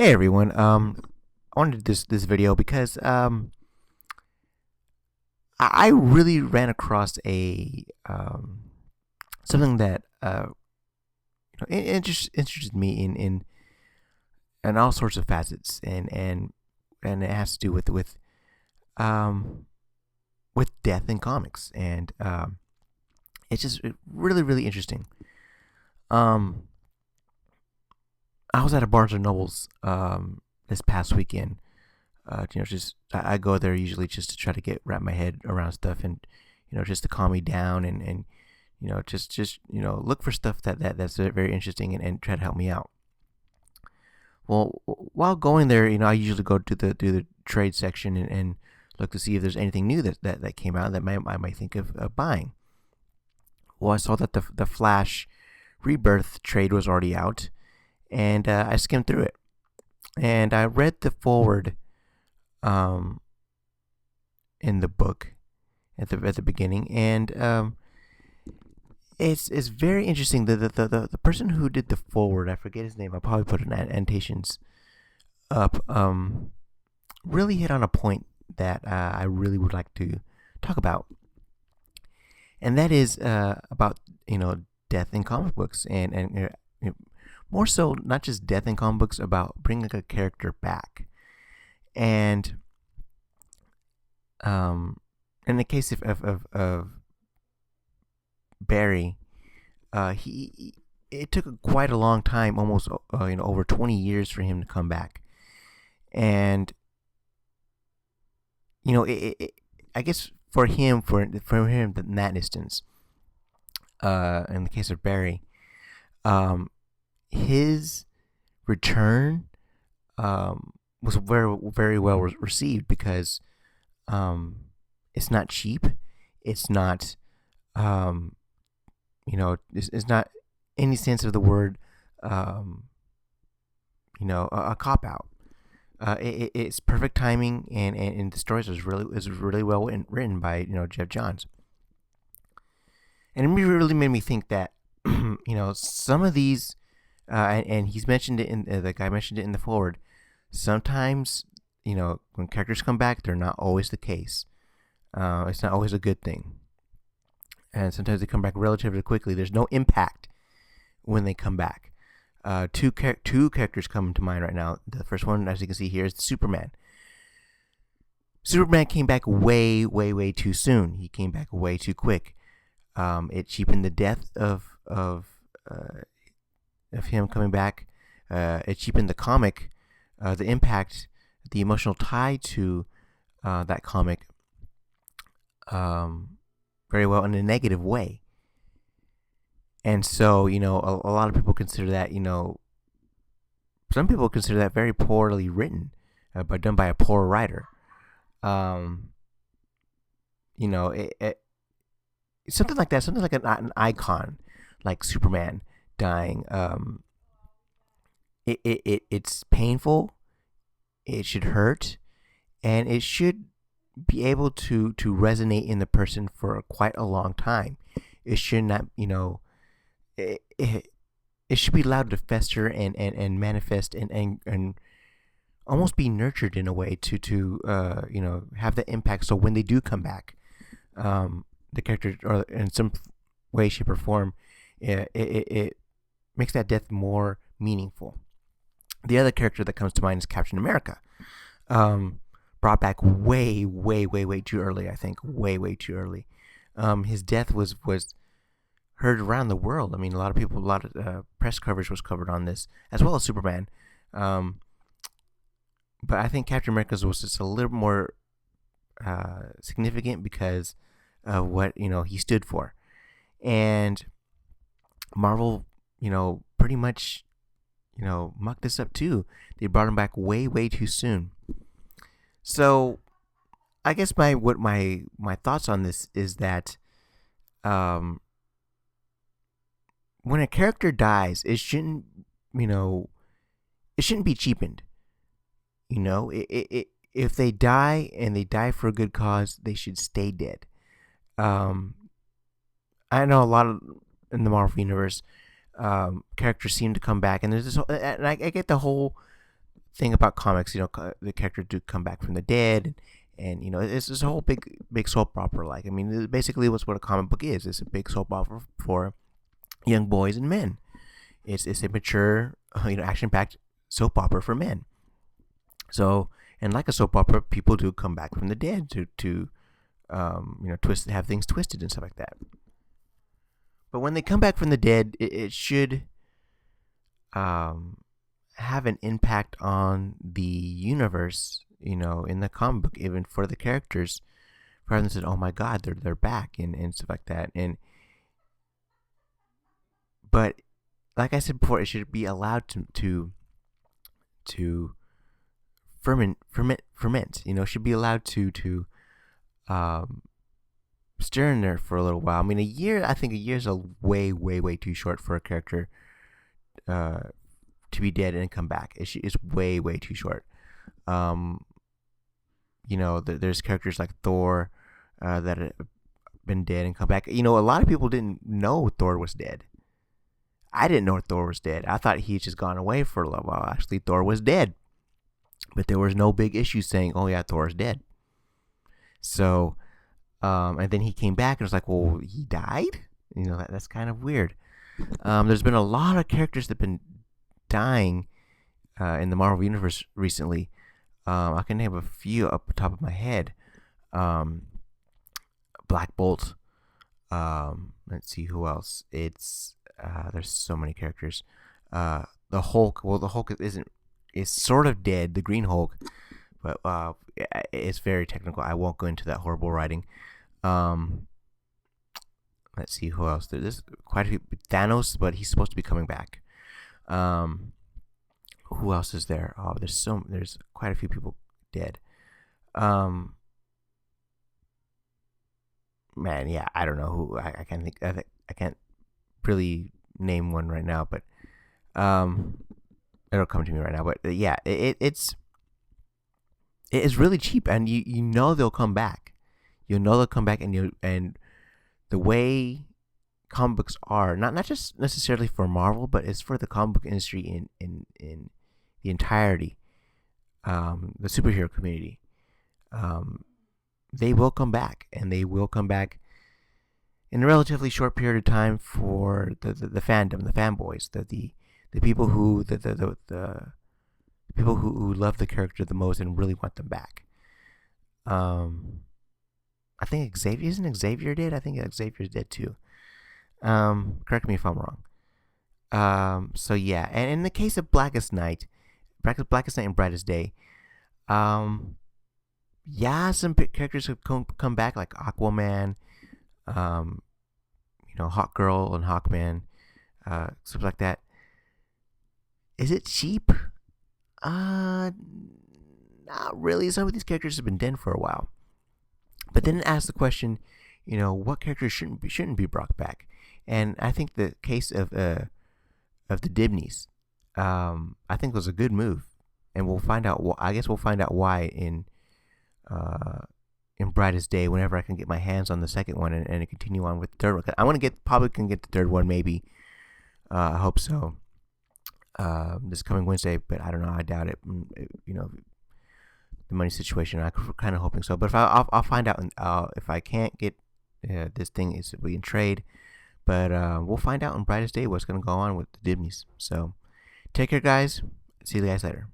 Hey everyone. I wanted to do this video because I really ran across a something that it just interested me in all sorts of facets, and it has to do um with death in comics, and it's just really interesting. Um, I was at a Barnes and Nobles this past weekend. Just I go there usually just to try to wrap my head around stuff, and just to calm me down, and just look for stuff that's very interesting, and try to help me out. Well, while going there, I usually go to the trade section, and look to see if there's anything new that came out that I might think of buying. Well, I saw that the Flash Rebirth trade was already out, and I skimmed through it, and I read the forward um, in the book at the beginning, and it's very interesting. The person who did the forward, I forget his name. I'll probably put annotations up. Really hit on a point that I really would like to talk about, and that is about death in comic books, and more so not just death in comic books, about bringing a character back. And in the case of Barry, he it took quite a long time, almost over 20 years for him to come back, and I guess for him in that instance, in the case of Barry, um, his return was very well received because it's not cheap. It's not it's not any sense of the word a cop out. It's perfect timing, and the stories is really well written by Jeff Johns, and it really made me think that some of these and he's mentioned it in the guy mentioned it in the forward. Sometimes when characters come back, they're not always the case. It's not always a good thing, and sometimes they come back relatively quickly. There's no impact when they come back. Two characters come to mind right now. The first one, as you can see here, is Superman. Superman came back way too soon. He came back way too quick. It cheapened the death of him coming back. It cheapened the comic, the impact, the emotional tie to that comic very well in a negative way. And so, a lot of people consider that, some people consider that very poorly written, but done by a poor writer. Um, something like that, something like an icon, like Superman dying. It's painful. It should hurt, and it should be able to resonate in the person for quite a long time. It should not, it should be allowed to fester and manifest and almost be nurtured in a way to have the impact. So when they do come back, the character, or in some way, shape, or form, it makes that death more meaningful. The other character that comes to mind is Captain America. Brought back way too early. I think way too early. His death was heard around the world. I mean, a lot of press coverage was covered on this, as well as Superman. But I think Captain America's was just a little more significant because of what he stood for, and Marvel, pretty much, mucked this up too. They brought him back way too soon. So, I guess my thoughts on this is that when a character dies, it shouldn't be cheapened. If they die and they die for a good cause, they should stay dead. I know a lot of in the Marvel universe, characters seem to come back, and there's this, and I get the whole thing about comics. The characters do come back from the dead, and it's this whole big soap opera. Like, I mean, basically, what's what a comic book is. It's a big soap opera for young boys and men. It's a mature, action-packed soap opera for men. So, and like a soap opera, people do come back from the dead to have things twisted and stuff like that. But when they come back from the dead, it should have an impact on the universe, in the comic book, even for the characters. Rather than said, "Oh my God, they're back," and stuff like that. But like I said before, it should be allowed to ferment. Should be allowed to stir in there for a little while. I mean, a year. I think a year is a way too short for a character to be dead and come back. It's way too short. There's characters like Thor that have been dead and come back. A lot of people didn't know Thor was dead. I didn't know Thor was dead. I thought he'd just gone away for a little while. Actually, Thor was dead. But there was no big issue saying, "Oh yeah, Thor's dead." So, and then he came back and was like, "Well, he died." That's kind of weird. There's been a lot of characters that've been dying in the Marvel Universe recently. I can name a few up the top of my head. Black Bolt. Let's see who else. There's so many characters. The Hulk. Well, the Hulk is sort of dead. The Green Hulk, but it's very technical. I won't go into that horrible writing. Let's see who else. There's quite a few. Thanos, but he's supposed to be coming back. Who else is there? Oh, there's quite a few people dead. Man, yeah, I don't know who. I can't think. I can't really name one right now, but it'll come to me right now. But yeah, it's really cheap, and they'll come back. They'll come back, and the way comic books are not just necessarily for Marvel, but it's for the comic book industry in the entirety, the superhero community. They will come back, and they will come back in a relatively short period of time for the fandom, the fanboys, the people who the people who love the character the most and really want them back. I think Xavier dead? I think Xavier's dead too. Correct me if I'm wrong. So yeah, and in the case of Blackest Night and Brightest Day, yeah, some characters have come back, like Aquaman, Hawkgirl and Hawkman, stuff like that. Is it cheap? Not really. Some of these characters have been dead for a while. But then ask the question, what characters shouldn't be brought back? And I think the case of the Dibneys, I think was a good move, and we'll find out. I guess we'll find out why in Brightest Day whenever I can get my hands on the second one and continue on with the third one. I want to probably can get the third one maybe. I hope so. This coming Wednesday, but I don't know. I doubt it. The money situation. I'm kind of hoping so, but if I'll find out. If I can't get this thing, is we in trade. But we'll find out on Brightest Day what's going to go on with the Dibneys. So take care, guys. See you guys later.